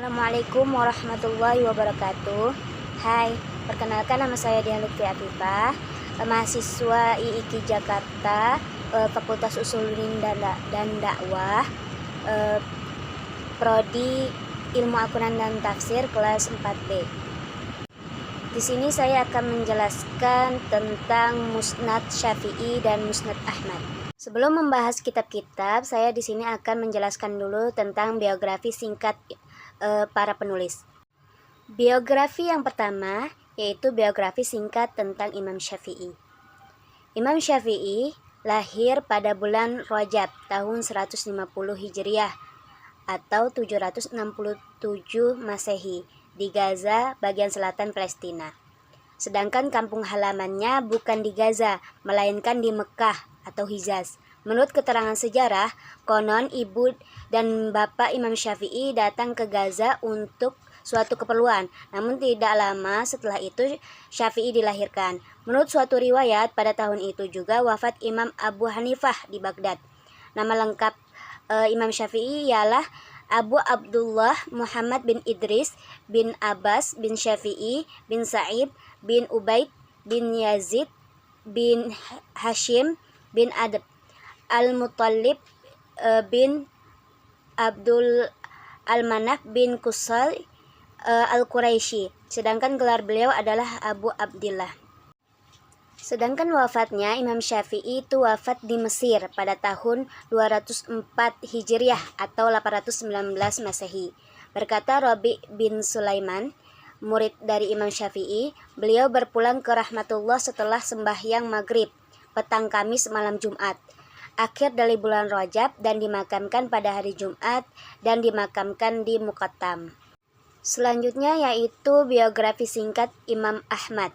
Assalamualaikum warahmatullahi wabarakatuh. Hai, perkenalkan nama saya Dian Lutfi Afifah, mahasiswa IIKI Jakarta, Fakultas Usuluddin dan Dakwah, Prodi Ilmu Al-Quran dan Tafsir kelas 4B. Di sini saya akan menjelaskan tentang Musnad Syafi'i dan Musnad Ahmad. Sebelum membahas kitab-kitab, saya di sini akan menjelaskan dulu tentang biografi singkat para penulis. Biografi yang pertama yaitu biografi singkat tentang Imam Syafi'i. Imam Syafi'i lahir pada bulan Rajab tahun 150 Hijriah atau 767 Masehi di Gaza, bagian selatan Palestina. Sedangkan kampung halamannya bukan di Gaza, melainkan di Mekah atau Hijaz. Menurut keterangan sejarah, konon ibu dan bapak Imam Syafi'i datang ke Gaza untuk suatu keperluan. Namun tidak lama setelah itu Syafi'i dilahirkan. Menurut suatu riwayat, pada tahun itu juga wafat Imam Abu Hanifah di Baghdad. Nama lengkap Imam Syafi'i ialah Abu Abdullah Muhammad bin Idris bin Abbas bin Syafi'i bin Sa'ib bin Ubaid bin Yazid bin Hashim bin Adab Al-Muttalib bin Abdul Al-Manaf bin Qusay Al-Quraisy. Sedangkan gelar beliau adalah Abu Abdillah. Sedangkan wafatnya Imam Syafi'i itu wafat di Mesir pada tahun 204 Hijriah atau 819 Masehi. Berkata Rabi bin Sulaiman, murid dari Imam Syafi'i, beliau berpulang ke rahmatullah setelah sembahyang maghrib petang Kamis malam Jumat akhir dari bulan Rajab dan dimakamkan pada hari Jumat dan dimakamkan di Muqattam. Selanjutnya yaitu biografi singkat Imam Ahmad.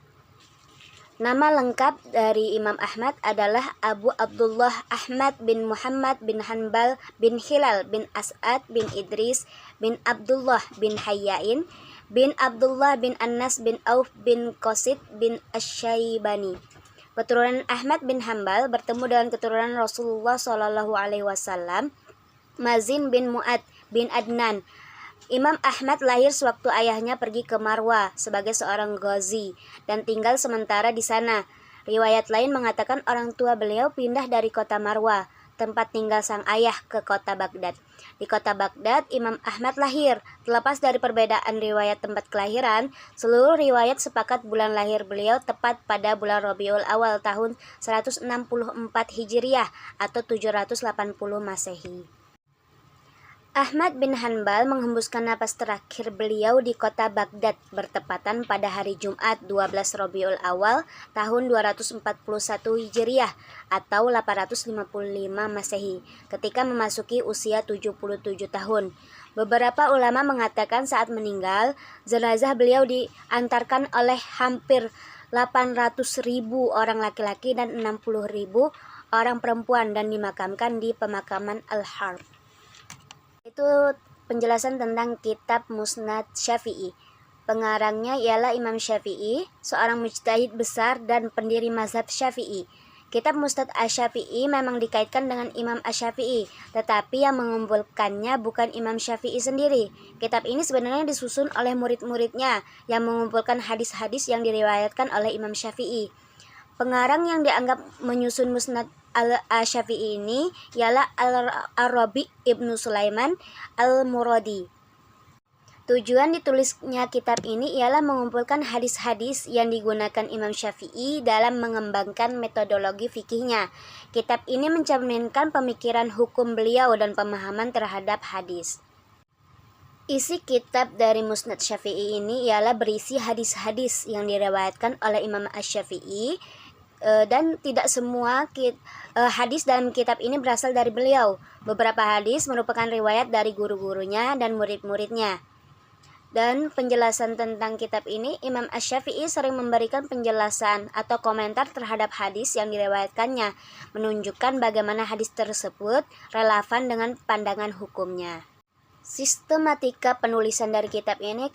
Nama lengkap dari Imam Ahmad adalah Abu Abdullah Ahmad bin Muhammad bin Hanbal bin Hilal bin As'ad bin Idris bin Abdullah bin Hayyain bin Abdullah bin Anas bin Auf bin Qasid bin Asy-Syaibani. Keturunan Ahmad bin Hanbal bertemu dengan keturunan Rasulullah SAW, Mazin bin Mu'ad bin Adnan. Imam Ahmad lahir sewaktu ayahnya pergi ke Marwah sebagai seorang ghazi dan tinggal sementara di sana. Riwayat lain mengatakan orang tua beliau pindah dari kota Marwah, tempat tinggal sang ayah, ke kota Baghdad. Di kota Baghdad, Imam Ahmad lahir. Terlepas dari perbedaan riwayat tempat kelahiran, seluruh riwayat sepakat bulan lahir beliau tepat pada bulan Rabiul Awal tahun 164 Hijriah atau 780 Masehi. Ahmad bin Hanbal menghembuskan napas terakhir beliau di kota Baghdad bertepatan pada hari Jumat 12 Rabiul Awal tahun 241 Hijriah atau 855 Masehi ketika memasuki usia 77 tahun. Beberapa ulama mengatakan saat meninggal, jenazah beliau diantarkan oleh hampir 800.000 orang laki-laki dan 60.000 orang perempuan dan dimakamkan di pemakaman Al-Harb. Itu penjelasan tentang kitab Musnad Syafi'i. Pengarangnya ialah Imam Syafi'i, seorang mujtahid besar dan pendiri mazhab Syafi'i. Kitab Musnad Asy-Syafi'i memang dikaitkan dengan Imam Asy-Syafi'i, tetapi yang mengumpulkannya bukan Imam Syafi'i sendiri. Kitab ini sebenarnya disusun oleh murid-muridnya yang mengumpulkan hadis-hadis yang diriwayatkan oleh Imam Syafi'i. Pengarang yang dianggap menyusun Musnad Al-Syafi'i ini ialah Ar-Rabi Ibnu Sulaiman Al-Muradi. Tujuan ditulisnya kitab ini ialah mengumpulkan hadis-hadis yang digunakan Imam Syafi'i dalam mengembangkan metodologi fikihnya. Kitab ini mencerminkan pemikiran hukum beliau dan pemahaman terhadap hadis. Isi kitab dari Musnad Syafi'i ini ialah berisi hadis-hadis yang diriwayatkan oleh Imam Asy-Syafi'i dan tidak semua hadis dalam kitab ini berasal dari beliau. Beberapa hadis merupakan riwayat dari guru-gurunya dan murid-muridnya. Dan penjelasan tentang kitab ini, Imam Asy-Syafi'i sering memberikan penjelasan atau komentar terhadap hadis yang diriwayatkannya, menunjukkan bagaimana hadis tersebut relevan dengan pandangan hukumnya. Sistematika penulisan dari kitab ini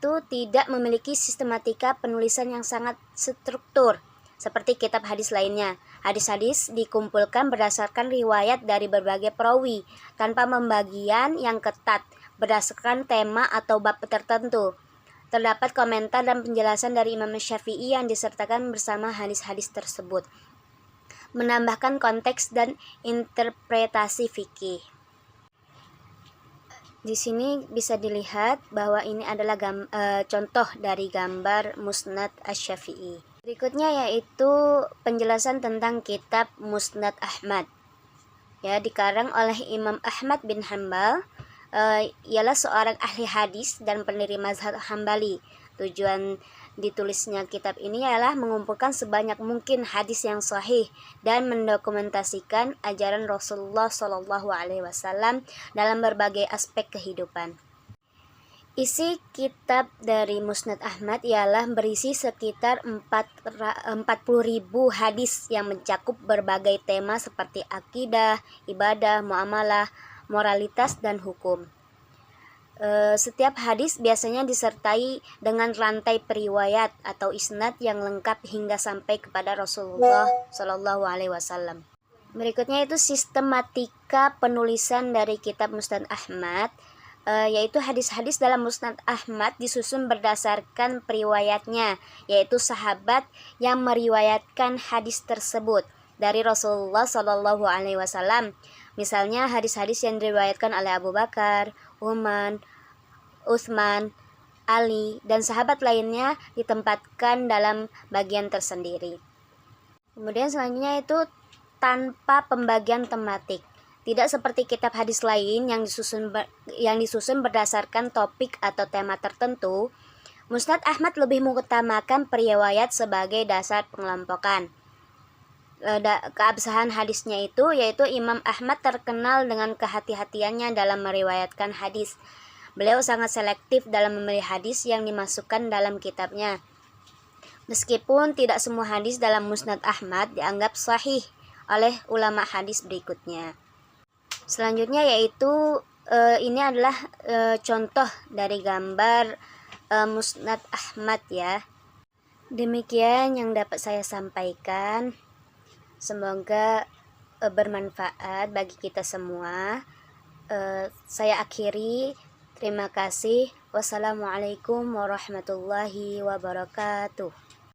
tuh tidak memiliki sistematika penulisan yang sangat struktur seperti kitab hadis lainnya. Hadis-hadis dikumpulkan berdasarkan riwayat dari berbagai perawi tanpa pembagian yang ketat. berdasarkan tema atau bab tertentu. Terdapat komentar dan penjelasan dari Imam Syafi'i yang disertakan bersama hadis-hadis tersebut, menambahkan konteks dan interpretasi fikih. Di sini bisa dilihat bahwa ini adalah contoh dari gambar Musnad Asy-Syafi'i. Berikutnya yaitu penjelasan tentang kitab Musnad Ahmad. Ya, dikarang oleh Imam Ahmad bin Hanbal. Ialah seorang ahli hadis dan pendiri mazhab Hambali. Tujuan ditulisnya kitab ini ialah mengumpulkan sebanyak mungkin hadis yang sahih dan mendokumentasikan ajaran Rasulullah SAW dalam berbagai aspek kehidupan. Isi kitab dari Musnad Ahmad ialah berisi sekitar 40.000 hadis yang mencakup berbagai tema seperti akidah, ibadah, muamalah, moralitas, dan hukum. Setiap hadis biasanya disertai dengan rantai periwayat atau isnad yang lengkap hingga sampai kepada Rasulullah SAW. Berikutnya itu sistematika penulisan dari kitab Musnad Ahmad, yaitu hadis-hadis dalam Musnad Ahmad disusun berdasarkan periwayatnya, yaitu sahabat yang meriwayatkan hadis tersebut dari Rasulullah SAW. Misalnya hadis-hadis yang diriwayatkan oleh Abu Bakar, Umar, Utsman, Ali, dan sahabat lainnya ditempatkan dalam bagian tersendiri. Kemudian selanjutnya itu tanpa pembagian tematik. Tidak seperti kitab hadis lain yang disusun berdasarkan topik atau tema tertentu, Musnad Ahmad lebih mengutamakan periwayat sebagai dasar pengelompokan. Keabsahan hadisnya itu yaitu Imam Ahmad terkenal dengan kehati-hatiannya dalam meriwayatkan hadis. Beliau sangat selektif dalam memilih hadis yang dimasukkan dalam kitabnya. Meskipun tidak semua hadis dalam Musnad Ahmad dianggap sahih oleh ulama hadis berikutnya. Selanjutnya yaitu ini adalah contoh dari gambar Musnad Ahmad ya. Demikian yang dapat saya sampaikan. Semoga bermanfaat bagi kita semua. Saya akhiri. Terima kasih. Wassalamualaikum warahmatullahi wabarakatuh.